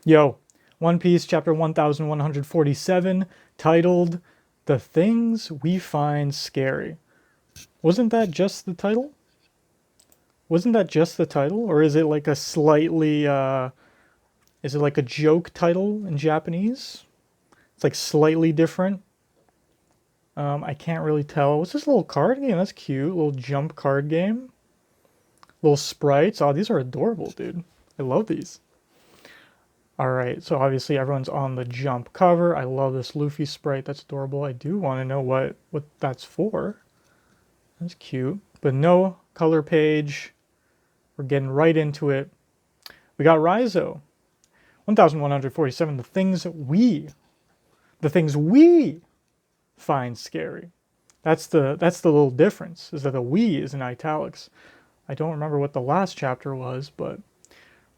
Yo, One Piece, chapter 1147, titled The Things We Find Scary. Wasn't that just the title? Wasn't that just the title? Or is it like a slightly, is it like a joke title in Japanese? It's like slightly different. I can't really tell. What's this little card game? That's cute. Little jump card game. Little sprites. Oh, these are adorable, dude. I love these. Alright, so obviously everyone's on the jump cover. I love this Luffy sprite. That's adorable. I do want to know what that's for. That's cute. But no color page. We're getting right into it. We got Raizo. 1147. The things we find scary. That's the little difference, is that the we is in italics. I don't remember what the last chapter was, but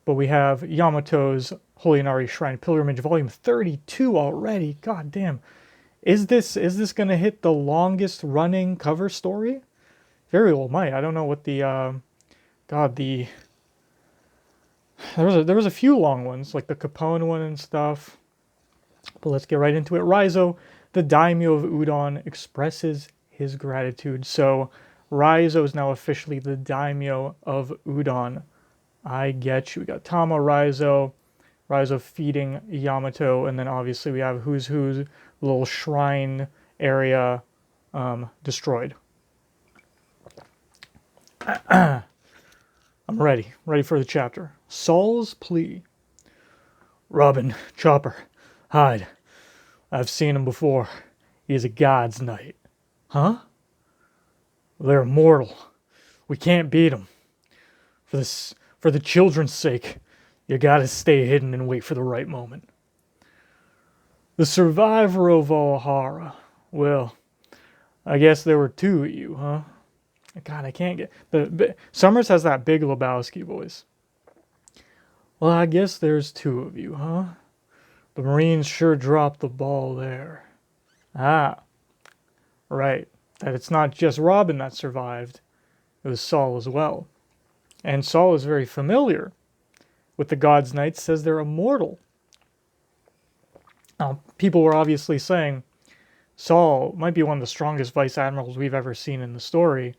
we have Yamato's Holy Inari Shrine Pilgrimage, Volume 32 already. God damn. Is this gonna hit the longest running cover story? Very well might. I don't know what the God, there was a few long ones, like the Capone one and stuff. But let's get right into it. Raizo, the daimyo of Udon, expresses his gratitude. So Raizo is now officially the daimyo of Udon. I get you. We got Tama, Raizo feeding Yamato, and then obviously we have Who's little shrine area destroyed. I'm ready for the chapter. Saul's plea. Robin, Chopper, hide. I've seen him before. He's a god's knight. Huh? They're immortal. We can't beat him. For the children's sake, you gotta stay hidden and wait for the right moment. The survivor of Valhalla. Well, I guess there were two of you, huh? God, I can't get Summers has that big Lebowski voice. Well, I guess there's two of you, huh? The Marines sure dropped the ball there. Ah, right. That it's not just Robin that survived. It was Saul as well. And Saul is very familiar with the God's Knights, says they're immortal. Now, people were obviously saying Saul might be one of the strongest vice admirals we've ever seen in the story.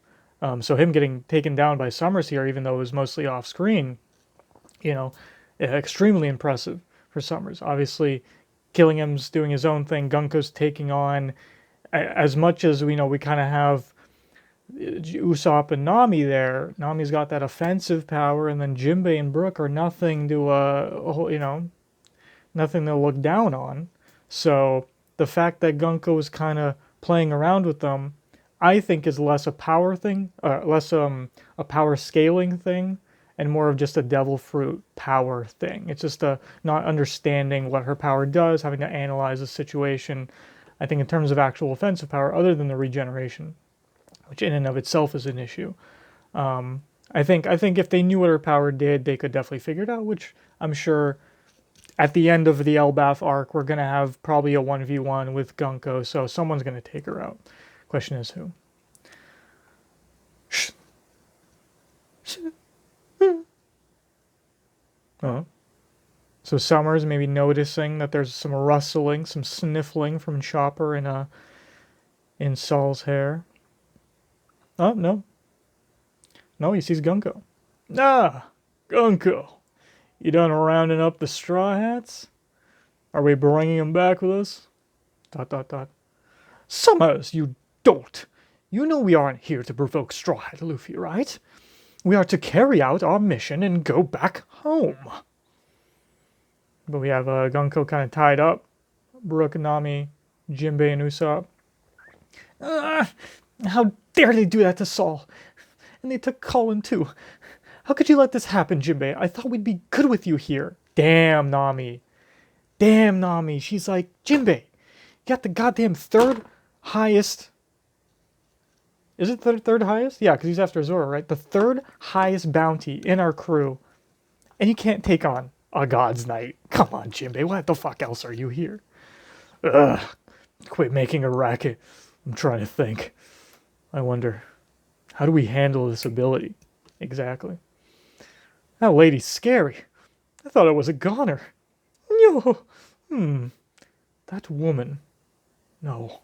So him getting taken down by Summers here, even though it was mostly off screen, extremely impressive for Summers. Obviously, killing him's doing his own thing. Gunko's taking on, as much as we know, we kind of have Usopp and Nami there. Nami's got that offensive power, and then Jinbei and Brook are nothing to, nothing to look down on. So the fact that Gunko is kind of playing around with them, I think, is less a power thing, less a power scaling thing, and more of just a devil fruit power thing. It's just a not understanding what her power does, having to analyze the situation. I think in terms of actual offensive power, other than the regeneration, which in and of itself is an issue. I think if they knew what her power did, they could definitely figure it out, which I'm sure at the end of the Elbaf arc, we're going to have probably a 1v1 with Gunko, so someone's going to take her out. Question is who? Oh. So Summers maybe noticing that there's some rustling, some sniffling from Chopper in Saul's hair. Oh, no. No, he sees Gunko. Ah, Gunko. You done rounding up the Straw Hats? Are we bringing them back with us? ... Summers, you dolt! You know we aren't here to provoke Straw Hat Luffy, right? We are to carry out our mission and go back home. But we have Gunko kind of tied up. Brook, Nami, Jinbei, and Usopp. How dare they do that to Saul? And they took Colin too. How could you let this happen, Jinbei? I thought we'd be good with you here. Damn, Nami. Damn, Nami. She's like, Jinbei, you got the goddamn third highest... Is it the third highest? Yeah, because he's after Zoro, right? The third highest bounty in our crew. And you can't take on a God's Knight. Come on, Jinbei. What the fuck else are you here? Ugh. Quit making a racket. I'm trying to think. I wonder, how do we handle this ability? Exactly. That lady's scary. I thought it was a goner. That woman. No,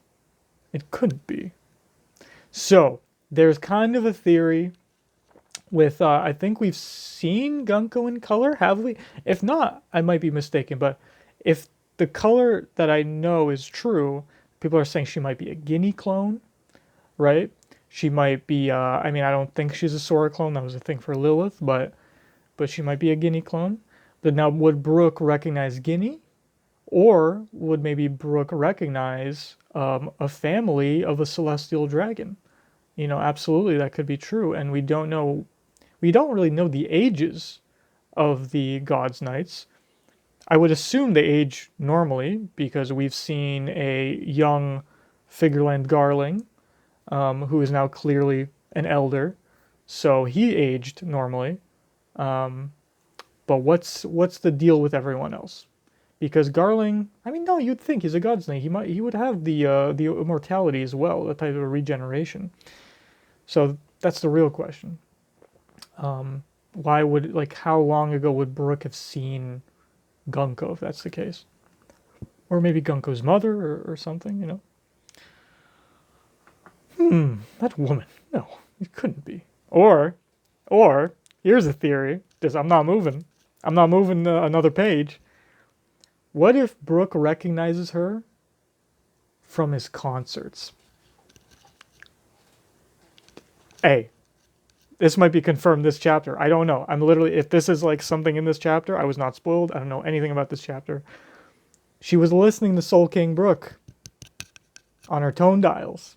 it couldn't be. So, there's kind of a theory with, I think we've seen Gunko in color, have we? If not, I might be mistaken, but if the color that I know is true, people are saying she might be a Guinea clone, right? She might be, I mean, I don't think she's a Sora clone, that was a thing for Lilith, but she might be a Guinea clone. But now, would Brooke recognize Guinea? Or would maybe Brooke recognize a family of a celestial dragon? You know, absolutely, that could be true. And we don't know, we don't really know the ages of the God's Knights. I would assume they age normally because we've seen a young Figureland Garling who is now clearly an elder. So he aged normally. But what's the deal with everyone else? Because Garling, I mean, no, you'd think he's a God's Knight. He would have the immortality as well, the type of regeneration. So that's the real question. Why would, like, how long ago would Brooke have seen Gunko if that's the case? Or maybe Gunko's mother or something, you know? That woman. No, it couldn't be. Or, here's a theory, because I'm not moving. I'm not moving another page. What if Brooke recognizes her from his concerts? Hey, this might be confirmed this chapter. I don't know. I'm literally, if this is like something in this chapter, I was not spoiled. I don't know anything about this chapter. She was listening to Soul King Brooke on her tone dials,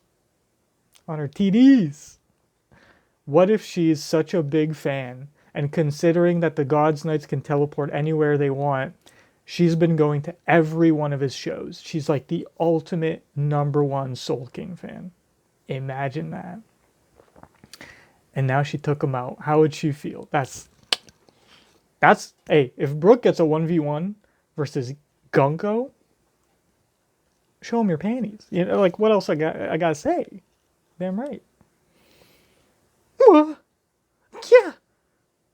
on her TDs. What if she's such a big fan, and considering that the God's Knights can teleport anywhere they want, she's been going to every one of his shows. She's like the ultimate #1 Soul King fan. Imagine that. And now she took him out. How would she feel? That's hey, if Brooke gets a 1v1 versus Gunko, show him your panties. You know, like, what else I gotta say? Damn right. Yeah,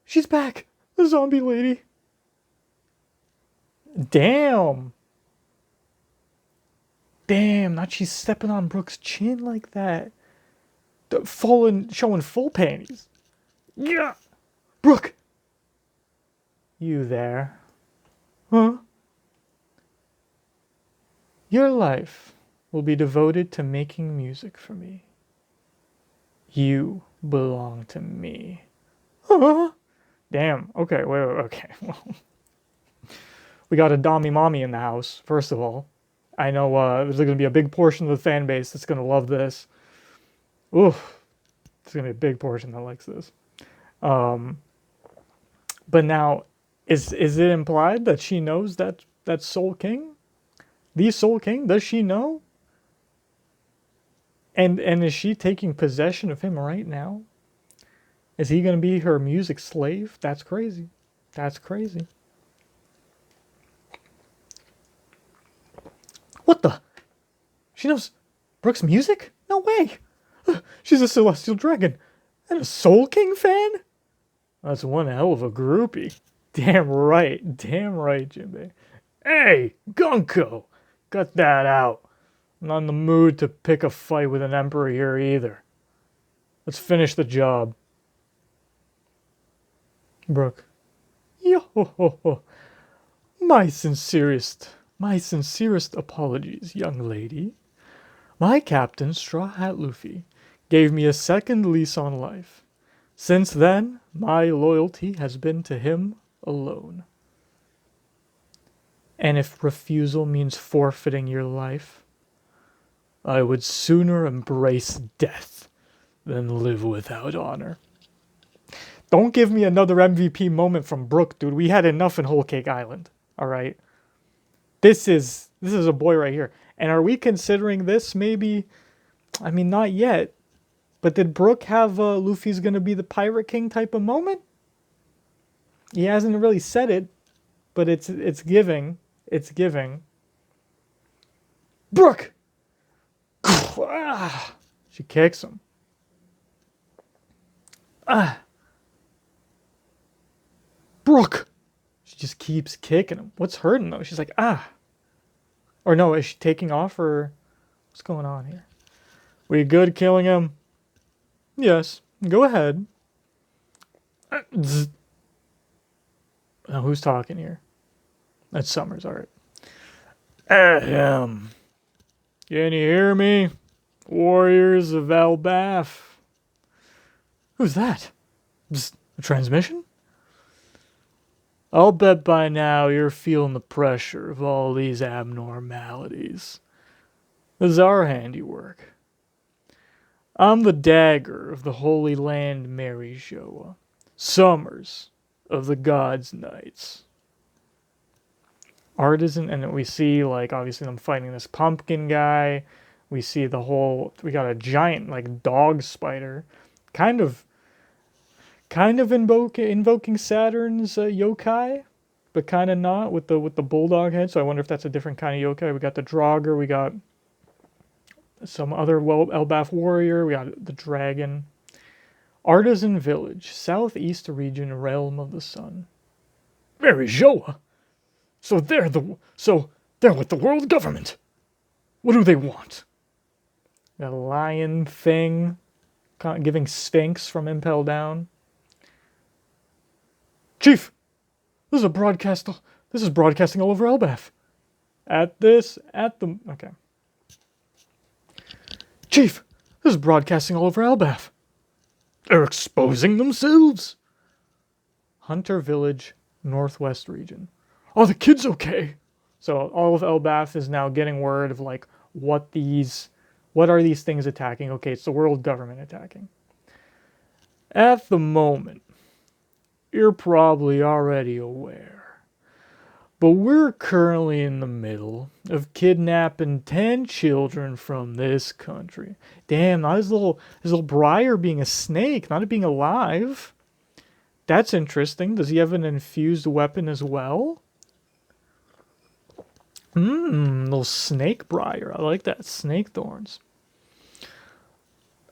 she's back. The zombie lady. Damn. Damn, not she's stepping on Brooke's chin like that. Showing full panties. Yeah. Brooke. You there? Huh? Your life will be devoted to making music for me. You belong to me. Huh? Damn. Okay, wait, okay. We got a Dommy Mommy in the house, first of all. I know there's going to be a big portion of the fan base that's going to love this. Oof. There's going to be a big portion that likes this. But now, is it implied that she knows that Soul King? The Soul King? Does she know? And is she taking possession of him right now? Is he going to be her music slave? That's crazy. That's crazy. What the? She knows Brooke's music? No way. She's a celestial dragon and a Soul King fan? That's one hell of a groupie. Damn right, Jinbei. Hey, Gunko, cut that out. I'm not in the mood to pick a fight with an emperor here either. Let's finish the job. Brooke. Yo, my sincerest apologies, young lady. My captain, Straw Hat Luffy, gave me a second lease on life. Since then, my loyalty has been to him alone. And if refusal means forfeiting your life, I would sooner embrace death than live without honor. Don't give me another MVP moment from Brooke, dude. We had enough in Whole Cake Island. All right. This is a boy right here. And are we considering this maybe? I mean, not yet. But did Brooke have Luffy's gonna be the Pirate King type of moment? He hasn't really said it, but it's giving. It's giving. Brooke! She kicks him. Brooke! She just keeps kicking him. What's hurting though? She's like, ah. Or no, is she taking off or what's going on here? We good killing him? Yes. Go ahead. Now who's talking here? That's Summers, alright. Ahem. Can you hear me? Warriors of Elbaf. Who's that? Psst, a transmission? I'll bet by now you're feeling the pressure of all these abnormalities. This is our handiwork. I'm the dagger of the Holy Land Mary Showa. Summers of the Gods' Knights. Artisan, and we see, like, obviously them fighting this pumpkin guy. We see we got a giant, like, dog spider. Kind of invoking Saturn's yokai, but kind of not with the bulldog head. So I wonder if that's a different kind of yokai. We got the Draugr, we got some other Elbaf warrior, we got the dragon. Artisan Village, southeast region, realm of the sun. Mary Joa. So they're with the world government. What do they want? The lion thing, giving Sphinx from Impel Down. Chief, this is broadcasting all over Elbaf. Okay. Chief, this is broadcasting all over Elbaf. They're exposing themselves. Hunter Village, northwest region. Are the kids okay? So all of Elbaf is now getting word of like what are these things attacking? Okay, it's the world government attacking. At the moment, you're probably already aware, but we're currently in the middle of kidnapping 10 children from this country. Damn, not his little Briar being a snake, not it being alive. That's interesting. Does he have an infused weapon as well? Little snake Briar. I like that. Snake thorns.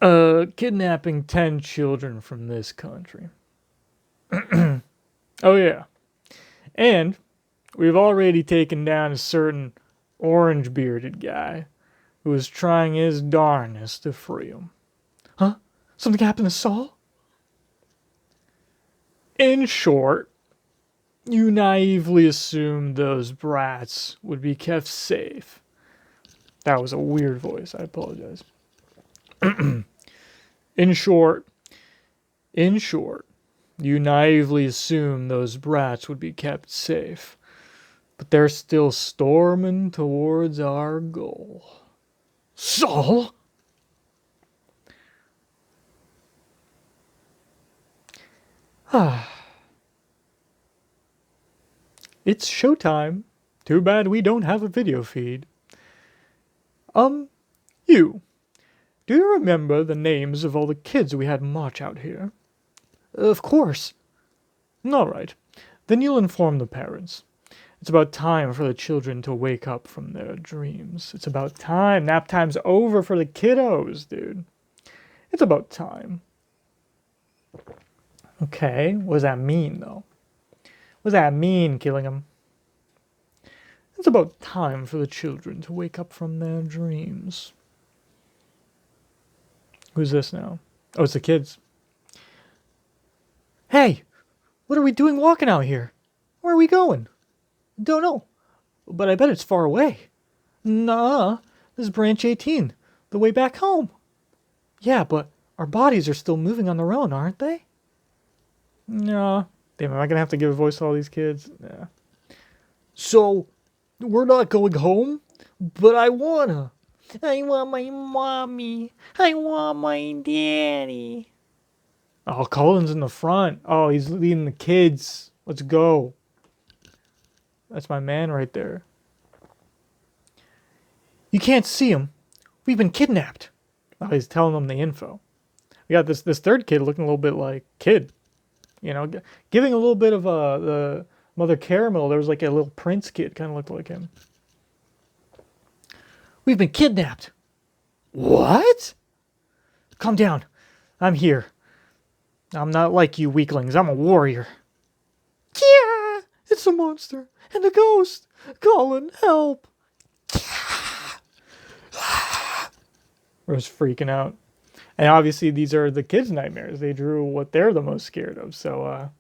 Kidnapping 10 children from this country. Oh yeah. And we've already taken down a certain orange-bearded guy who was trying his darnest to free him. Huh? Something happened to Saul? In short, you naively assumed those brats would be kept safe. That was a weird voice. I apologize. In short, you naively assumed those brats would be kept safe. But they're still storming towards our goal. Saul? It's showtime. Too bad we don't have a video feed. You. Do you remember the names of all the kids we had march out here? Of course. All right. Then you'll inform the parents. It's about time for the children to wake up from their dreams. It's about time. Nap time's over for the kiddos, dude. It's about time. Okay, what does that mean, though? What does that mean, killing them? It's about time for the children to wake up from their dreams. Who's this now? Oh, it's the kids. Hey, what are we doing walking out here? Where are we going? Don't know, but I bet it's far away. Nah, this is branch 18, the way back home. Yeah, but our bodies are still moving on their own, aren't they? Nah. Damn, am I gonna have to give a voice to all these kids? Yeah. So, we're not going home, but I wanna. I want my mommy. I want my daddy. Oh, Colin's in the front. Oh, he's leading the kids. Let's go. That's my man right there. You can't see him. We've been kidnapped. Oh, he's telling them the info. We got this third kid looking a little bit like Kid. You know, giving a little bit of the Mother Caramel. There was like a little prince kid, kind of looked like him. We've been kidnapped. What? Calm down. I'm here. I'm not like you weaklings. I'm a warrior. Yeah, It's a monster and a ghost. Colin, help. Rose freaking out. And obviously these are the kids' nightmares. They drew what they're the most scared of. So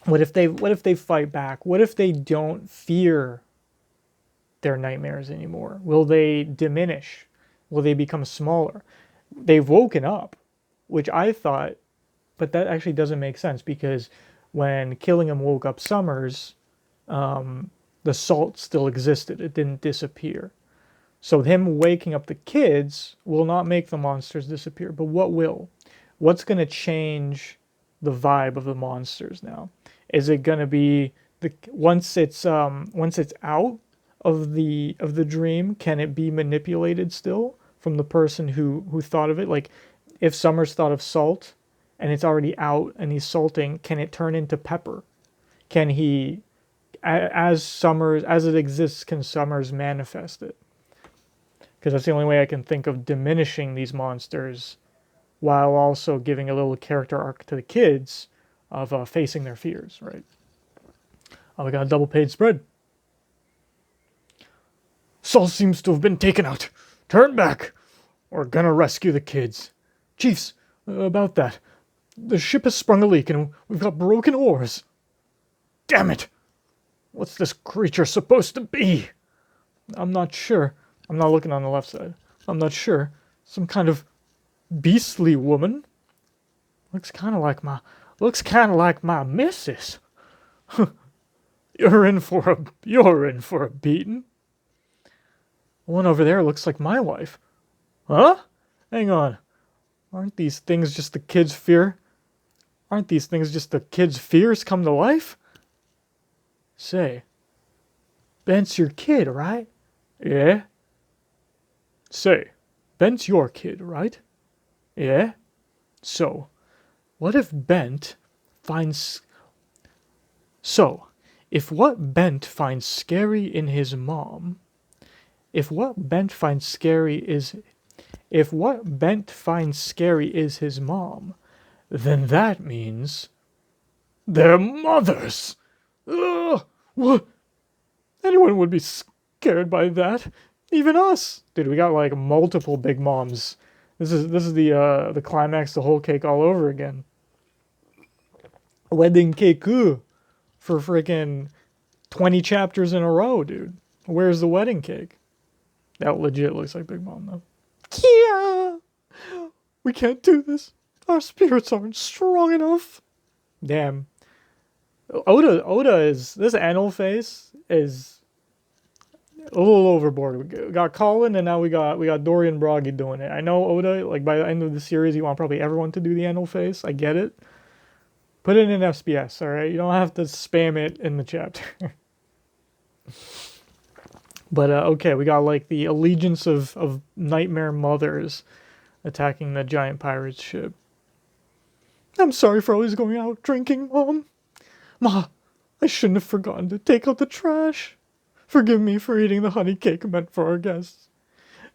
what if they fight back? What if they don't fear their nightmares anymore? Will they diminish? Will they become smaller? They've woken up, which I thought, but that actually doesn't make sense because when Killingham woke up Summers, the salt still existed. It didn't disappear. So him waking up the kids will not make the monsters disappear. But what will? What's going to change the vibe of the monsters now? Is it going to be once it's out of the dream? Can it be manipulated still from the person who thought of it? Like if Summers thought of salt and it's already out and he's salting, can it turn into pepper? Can he, as it exists, can Summers manifest it? Because that's the only way I can think of diminishing these monsters while also giving a little character arc to the kids of facing their fears, right? Oh, we got a double page spread. Saul seems to have been taken out. Turn back. We're gonna rescue the kids. Chiefs, about that. The ship has sprung a leak and we've got broken oars. Damn it! What's this creature supposed to be? I'm not sure. I'm not looking on the left side. I'm not sure. Some kind of beastly woman. Looks kind of like my missus. You're in for a beating. One over there looks like my wife. Huh? Hang on. Aren't these things just the kids' fear? Aren't these things just the kids' fears come to life? Say, Ben's your kid, right? Yeah. Say, Ben's your kid, right? Yeah. So, what if Bent finds... So, if what Bent finds scary in his mom... If what Bent finds scary is his mom, then that means... They're mothers! Ugh! What? Anyone would be scared by that. Even us. Dude, we got like multiple big moms. This is the climax, the whole cake all over again. Wedding cake for freaking 20 chapters in a row, dude. Where's the wedding cake? That legit looks like Big Mom though. Yeah, we can't do this. Our spirits aren't strong enough. Damn. Oda is this anal face is a little overboard. We got Colin and now we got Dorian Broggy doing it. I know Oda, like by the end of the series, you want probably everyone to do the anal face. I get it. Put it in SBS, all right? You don't have to spam it in the chapter. But okay, we got like the allegiance of nightmare mothers attacking the giant pirate ship. I'm sorry for always going out drinking, Mom. Ma, I shouldn't have forgotten to take out the trash. Forgive me for eating the honey cake meant for our guests.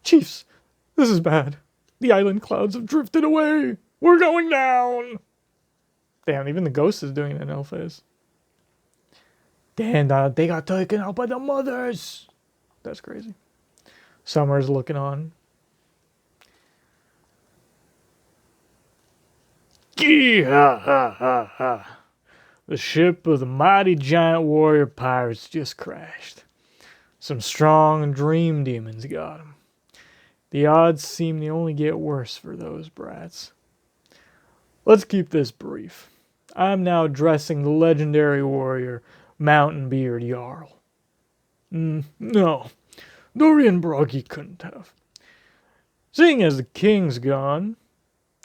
Chiefs, this is bad. The island clouds have drifted away. We're going down. Damn, even the ghost is doing an L face. Damn, they got taken out by the mothers. That's crazy. Summer's looking on. Gee ha ha ha ha. The ship of the mighty giant warrior pirates just crashed. Some strong dream demons got them. The odds seem to only get worse for those brats. Let's keep this brief. I'm now addressing the legendary warrior, Mountain Beard Jarl. No, Dorian Broggy couldn't have. Seeing as the king's gone,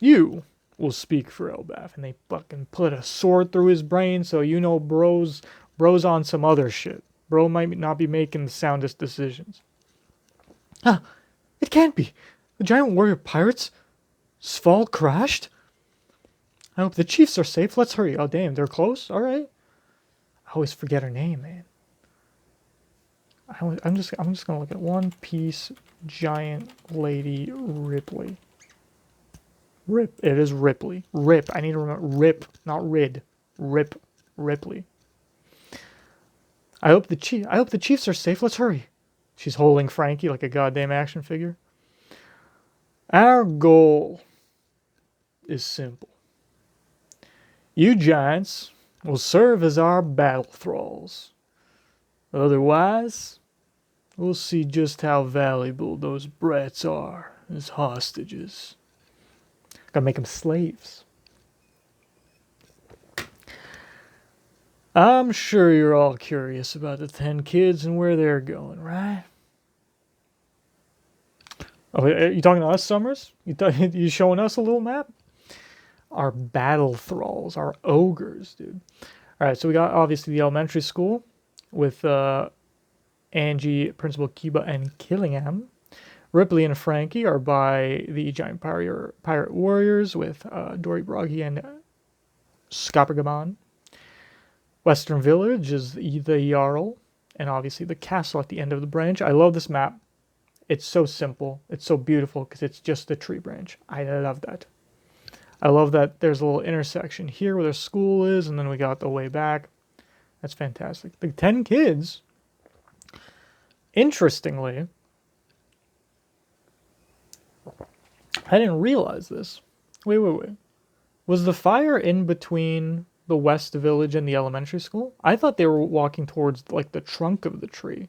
you will speak for Elbaf. And they fucking put a sword through his brain, so you know bro's on some other shit. Bro might not be making the soundest decisions. Ah, it can't be. The giant warrior pirates? Sval crashed? I hope the chiefs are safe. Let's hurry. Oh, damn, they're close? All right. I always forget her name, man. I'm just gonna look at One Piece giant lady Ripley. Rip. It is Ripley. Rip. I need to remember. Rip, not Rid. Rip. Ripley. I hope the Chiefs are safe. Let's hurry. She's holding Frankie like a goddamn action figure. Our goal is simple. You giants will serve as our battle thralls. Otherwise, we'll see just how valuable those brats are as hostages. Gotta make them slaves. I'm sure you're all curious about the 10 kids and where they're going, right? Oh, are you talking to us, Summers? You showing us a little map? Our battle thralls, our ogres, dude. All right, so we got obviously the elementary school with Angie, Principal Kiba, and Killingham. Ripley and Frankie are by the Giant Pirate Warriors with Dory Broggy and Skapergaman. Western Village is the Jarl, and obviously the castle at the end of the branch. I love this map. It's so simple. It's so beautiful because it's just the tree branch. I love that. I love that there's a little intersection here where the school is, and then we got the way back. That's fantastic. The 10 kids, interestingly, I didn't realize this. Wait. Was the fire in between the West Village and the elementary school? I thought they were walking towards like the trunk of the tree.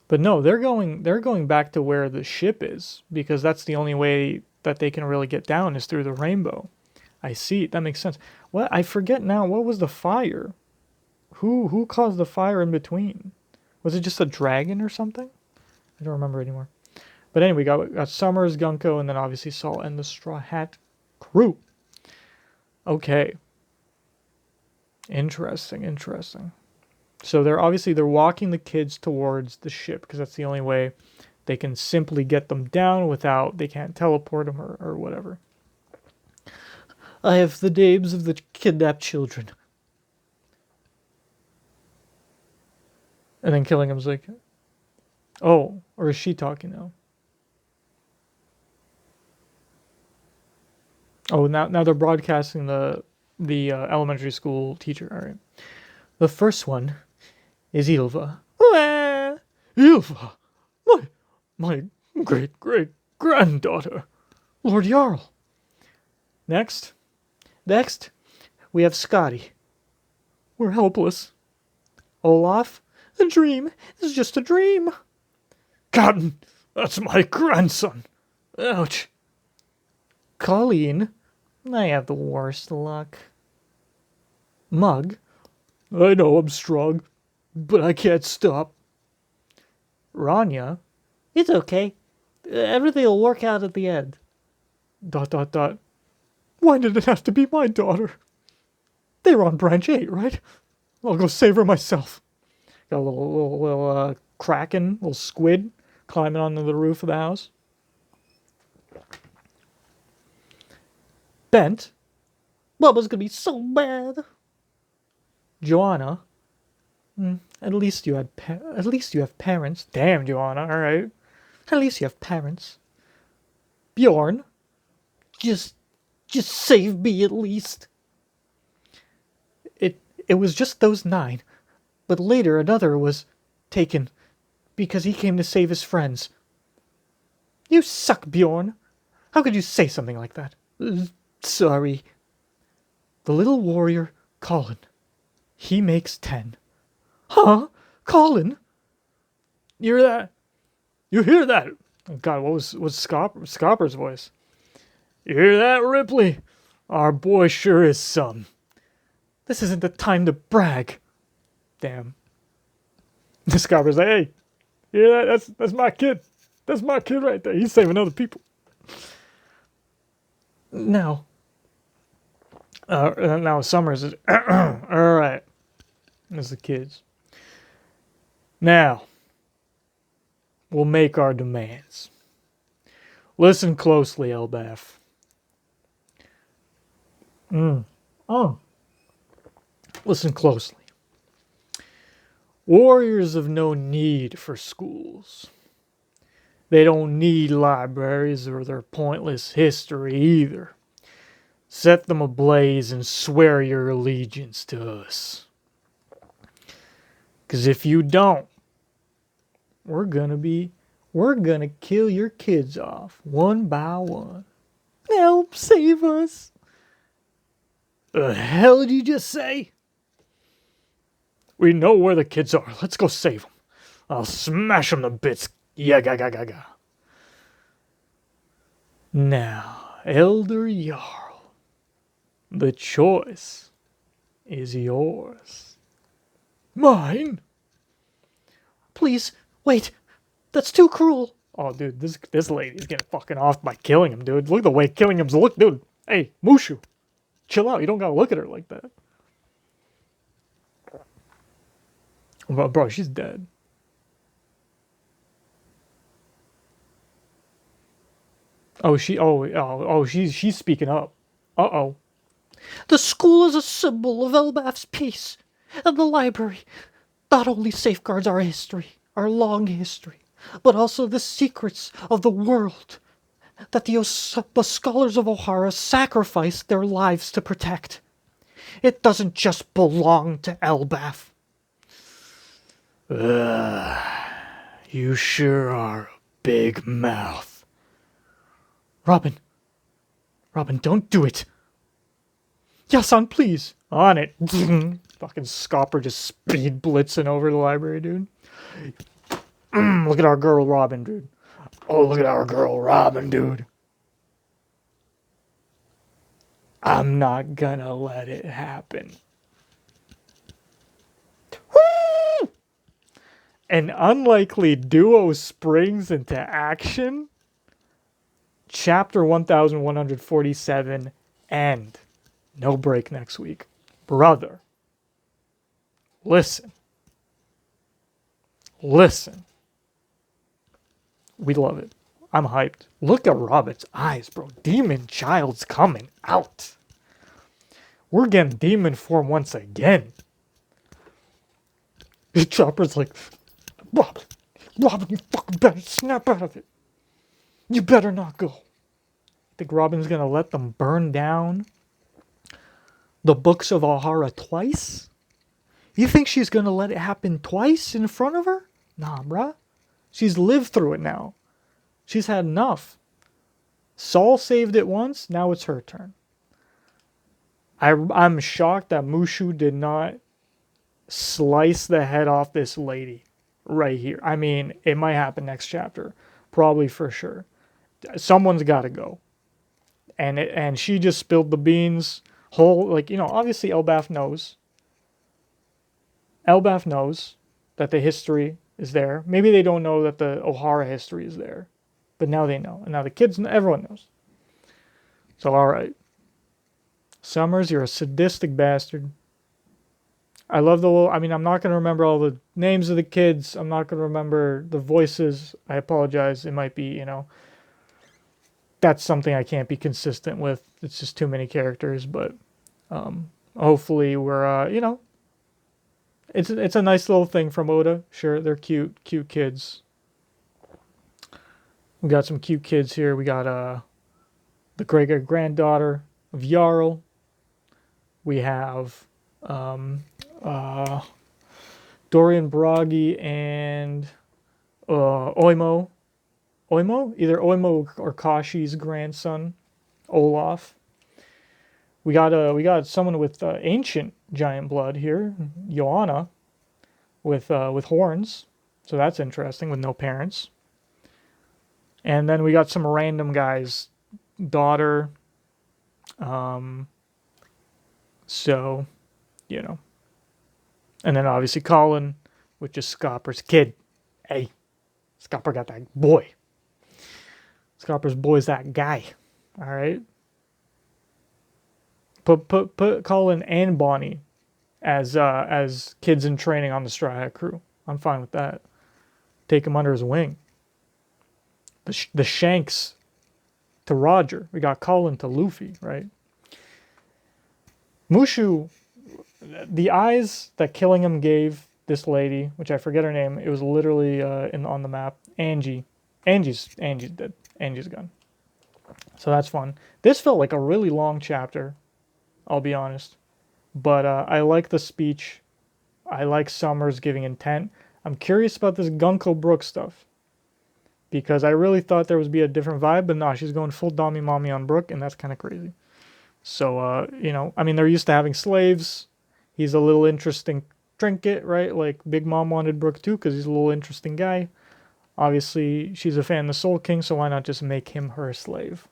But no, they're going back to where the ship is, because that's the only way that they can really get down is through the rainbow. I see. That makes sense. What? I forget now. What was the fire? Who caused the fire in between? Was it just a dragon or something? I don't remember anymore. But anyway, we got Summers, Gunko, and then obviously Saul and the Straw Hat crew. Okay. Interesting. So they're walking the kids towards the ship because that's the only way they can simply get them down without they can't teleport them or whatever. I have the names of the kidnapped children. And then Killingham's like, oh, or is she talking now? Oh, now they're broadcasting the elementary school teacher. All right. The first one is Ilva. Ilva, my great granddaughter, Lord Jarl. Next, we have Scotty. We're helpless. Olaf, a dream is just a dream. Cotton, that's my grandson. Ouch. Colleen, I have the worst luck. Mug, I know I'm strong, but I can't stop. Rania, it's okay. Everything will work out at the end. ... Why did it have to be my daughter? They were on branch 8, right? I'll go save her myself. Got a little kraken, little squid climbing onto the roof of the house. Bent, Bubba's gonna be so bad. Joanna, at least you have parents. Damn, Joanna, all right. At least you have parents. Bjorn, just save me at least. It was just those 9, but later another was taken because he came to save his friends. You suck, Bjorn. How could you say something like that? Sorry. The little warrior, Colin. He makes 10. Huh? Colin? You hear that? You hear that? Oh God, what was Scopper's voice? You hear that, Ripley? Our boy sure is some. This isn't the time to brag. Damn. The Scopper's like, hey, you hear that? That's my kid. That's my kid right there. He's saving other people. Now Summers is all right. That's the kids. Now, we'll make our demands. Listen closely, Elbaf. Listen closely. Warriors have no need for schools. They don't need libraries or their pointless history either. Set them ablaze and swear your allegiance to us. Because if you don't, we're gonna kill your kids off one by one. Help save us. The hell did you just say? We know where the kids are. Let's go save them. I'll smash them to bits. Yaga. Now, Elder Jarl, the choice is yours. Mine? Please, wait. That's too cruel. Oh, dude, this lady's getting fucking off by killing him, dude. Look at the way Killingham's look, dude. Hey, Mushu, chill out. You don't gotta look at her like that. Bro, she's dead. Oh, she's speaking up. Uh-oh. The school is a symbol of Elbaf's peace, and the library not only safeguards our history, our long history, but also the secrets of the world that the scholars of Ohara sacrificed their lives to protect. It doesn't just belong to Elbaf. You sure are a big mouth. Robin, don't do it. Yasan, please. On it. Fucking Scopper just speed blitzing over the library, dude. Look at our girl Robin, dude. Oh, look at our girl Robin, dude. I'm not gonna let it happen. Woo! An unlikely duo springs into action. Chapter 1147 end. No break next week. Brother. Listen. We love it. I'm hyped. Look at Robin's eyes, bro. Demon Child's coming out. We're getting demon form once again. Chopper's like, Robin, you fucking better snap out of it. You better not go. Think Robin's gonna let them burn down the books of Ohara twice? You think she's gonna let it happen twice in front of her? Nah, bruh. She's lived through it now. She's had enough. Saul saved it once, now it's her turn. I'm shocked that Mushu did not slice the head off this lady right here. I mean, it might happen next chapter. Probably for sure. Someone's got to go. And she just spilled the beans. Obviously Elbaf knows. Elbaf knows that the history is there. Maybe they don't know that the Ohara history is there. But now they know. And now the kids, everyone knows. So, alright. Summers, you're a sadistic bastard. I love I'm not going to remember all the names of the kids. I'm not going to remember the voices. I apologize. It might be, that's something I can't be consistent with. It's just too many characters. But hopefully we're, it's a nice little thing from Oda. Sure, they're cute kids. We got some cute kids here. We got the great-granddaughter of Jarl. We have Dorian Bragi and Oimo. Either Oimo or Kashi's grandson, Olaf. We got someone with ancient giant blood here, Joanna, with horns. So that's interesting, with no parents. And then we got some random guy's daughter. So, And then obviously Colin, which is Scopper's kid. Hey, Scopper got that boy. Scopper's boy's that guy. All right. Put Colin and Bonnie as kids in training on the Straw Hat crew. I'm fine with that. Take him under his wing. The Shanks to Roger. We got Colin to Luffy, right? Mushu, the eyes that Killingham gave this lady, which I forget her name, it was literally on the map. Angie. Angie's dead. Angie's gone. So that's fun. This felt like a really long chapter, I'll be honest. But I like the speech. I like Summers giving intent. I'm curious about this Gunko Brook stuff because I really thought there would be a different vibe, but nah, she's going full Dami Mommy on Brook, and that's kind of crazy. So, I mean, they're used to having slaves. He's a little interesting trinket, right? Like Big Mom wanted Brook too because he's a little interesting guy. Obviously, she's a fan of the Soul King, so why not just make him her slave?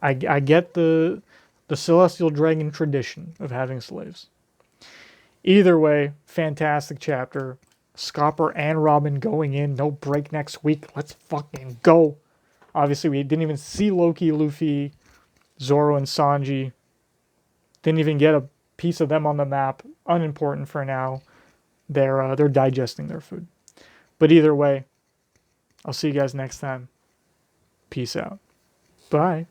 I get the Celestial Dragon tradition of having slaves. Either way, fantastic chapter. Scopper and Robin going in, no break next week. Let's fucking go. Obviously, we didn't even see Loki, Luffy, Zoro, and Sanji. Didn't even get a piece of them on the map. Unimportant for now. They're digesting their food. But either way, I'll see you guys next time. Peace out. Bye.